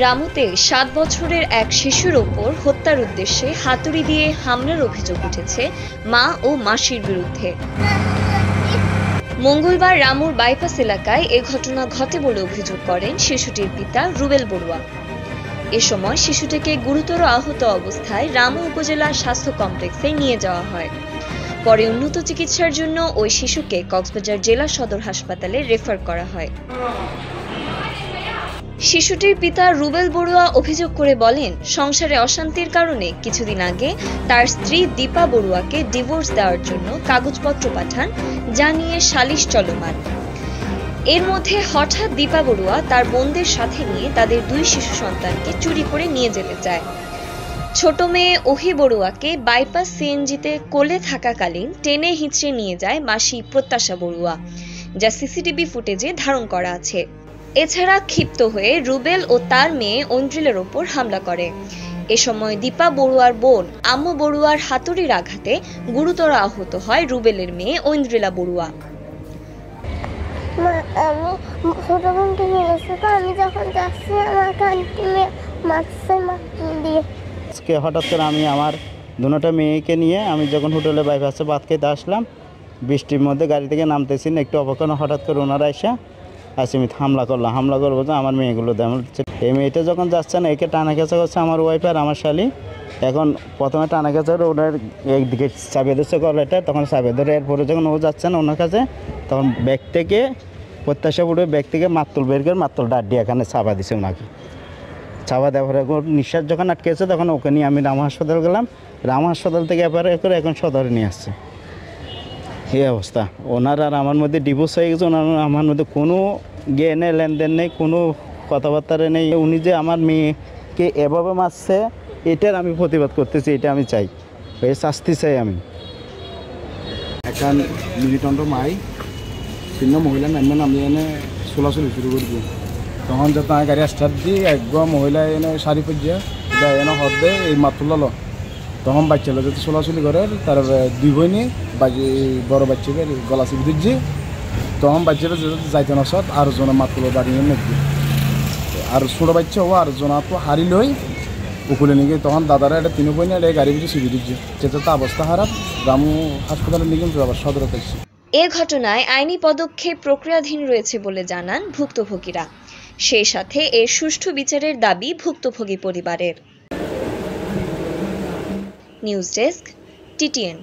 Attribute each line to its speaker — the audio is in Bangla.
Speaker 1: রামুতে ৭ বছরের এক শিশুর ওপর হত্যার উদ্দেশ্যে হাতুড়ি দিয়ে হামলার অভিযোগ উঠেছে মা ও মাসির বিরুদ্ধে। মঙ্গলবার রামুর বাইপাস এলাকায় এ ঘটনা ঘটে বলে অভিযোগ করেন শিশুটির পিতা রুবেল বড়ুয়া। এ সময় শিশুটিকে গুরুতর আহত অবস্থায় রামু উপজেলা স্বাস্থ্য কমপ্লেক্সে নিয়ে যাওয়া হয়। পরে উন্নত চিকিৎসার জন্য ওই শিশুকে কক্সবাজার জেলা সদর হাসপাতালে রেফার করা হয়। শিশুটির পিতা রুবেল বড়ুয়া অভিযোগ করে বলেন, সংসারে অশান্তির কারণে কিছুদিন আগে তার স্ত্রী দীপা বড়ুয়াকে ডিভোর্স দেওয়ার জন্য কাগজপত্র পাঠান, যা নিয়ে সালিশ চলমান। এর মধ্যে হঠাৎ দীপা বড়ুয়া তার বোনদের সাথে নিয়ে তাদের 2 শিশু সন্তানকে চুরি করে নিয়ে যেতে চায়। ছোট মেয়ে ওহি বড়ুয়াকে বাইপাস সিএনজিতে কোলে থাকাকালীন টেনে হিঁচড়ে নিয়ে যায় মাসি প্রত্যাশা বড়ুয়া, যা সিসিটিভি ফুটেজে ধারণ করা আছে। এছাড়া ক্ষিপ্ত হয়ে রুবেল ও তার মেয়ে ঐন্দ্রিলের ওপর হামলা করে। এ সময় দীপা বড়ুয়ার বোন আম্মু বড়ুয়ার হাতুড়ির আঘাতে গুরুতর আহত হয় রুবেলের মেয়ে ঐন্দ্রিলা বড়ুয়া।
Speaker 2: হঠাৎ করে আমি আমার দুটো মেয়েকে নিয়ে আমি যখন হোটেলে বাইপাসে ভাত খেতে আসলাম, বৃষ্টির মধ্যে গাড়ি থেকে নামতেছি না, একটু অপেক্ষণ হঠাৎ করে ওনারা এসে আমি হামলা করবো তো আমার মেয়েগুলো দেয়। এই মেয়েটা যখন যাচ্ছে না, একে টানা খেঁচা করছে আমার ওয়াইফ আর আমার শালি। এখন প্রথমে টানা খেঁচা করে ওনার একদিকে চাপিয়ে দিচ্ছে গলাটা, তখন চাপিয়ে ধরে এরপরে যখন ও যাচ্ছে না ওনার কাছে, তখন ব্যাগ থেকে প্রত্যাশা উঠে ব্যাগ থেকে মাতুল বের করে মাতুল ডাড্ডি এখানে চাপা দিছে ওনাকে। চাপা দেওয়ার নিঃশ্বাস যখন আটকেছে তখন ওকে নিয়ে আমি রামু হাসপাতাল গেলাম। রামু হাসপাতাল থেকে এবারে করে এখন সদরে নিয়ে আসছে। এই অবস্থা। ওনার আর আমার মধ্যে ডিভোর্স হয়ে গেছে। ওনার আমার মধ্যে কোনো নেই, লেনদেন নেই, কোনো কথাবার্তা নেই। উনি যে আমার মেয়েকে এভাবে মারছে, এটার আমি প্রতিবাদ করতেছি, এটা আমি চাই, এই শাস্তি চাই আমি।
Speaker 3: এখন মিলিটন্ট মাই 3 মহিলা নামবেন, আমি এনে চলাচলি শুরু করছি। তখন যত গাড়ি স্টার্ট দিই একগো মহিলা এনে শাড়ি পর্যা এনে হদ দেয় এই মাতুলালো। তখন বাচ্চারা যাতে চলাচলি করে, তার 2 বইনি বড় বাচ্চাকে গলা চিপি দিচ্ছি। তখন বাচ্চারা যাইতে নসত আর জনে মাতুলো দাঁড়িয়ে নাকি আর ছোটো বাচ্চা ও আর জনা তো হারি লই উকুলে নিয়ে তখন দাদারা এটা 3 বইনি এটা গাড়ি পিছিয়ে চিপি দিচ্ছি। যেটা তো অবস্থা খারাপ, রামু হাসপাতালে নিয়ে কিন্তু আবার সদরে পেয়েছি।
Speaker 1: এ ঘটনায় আইনি পদক্ষেপ প্রক্রিয়াধীন রয়েছে বলে জানান ভুক্তভোগীরা। সেই সাথে এর সুষ্ঠু বিচারের দাবি ভুক্তভোগী পরিবারের। News desk, TTN।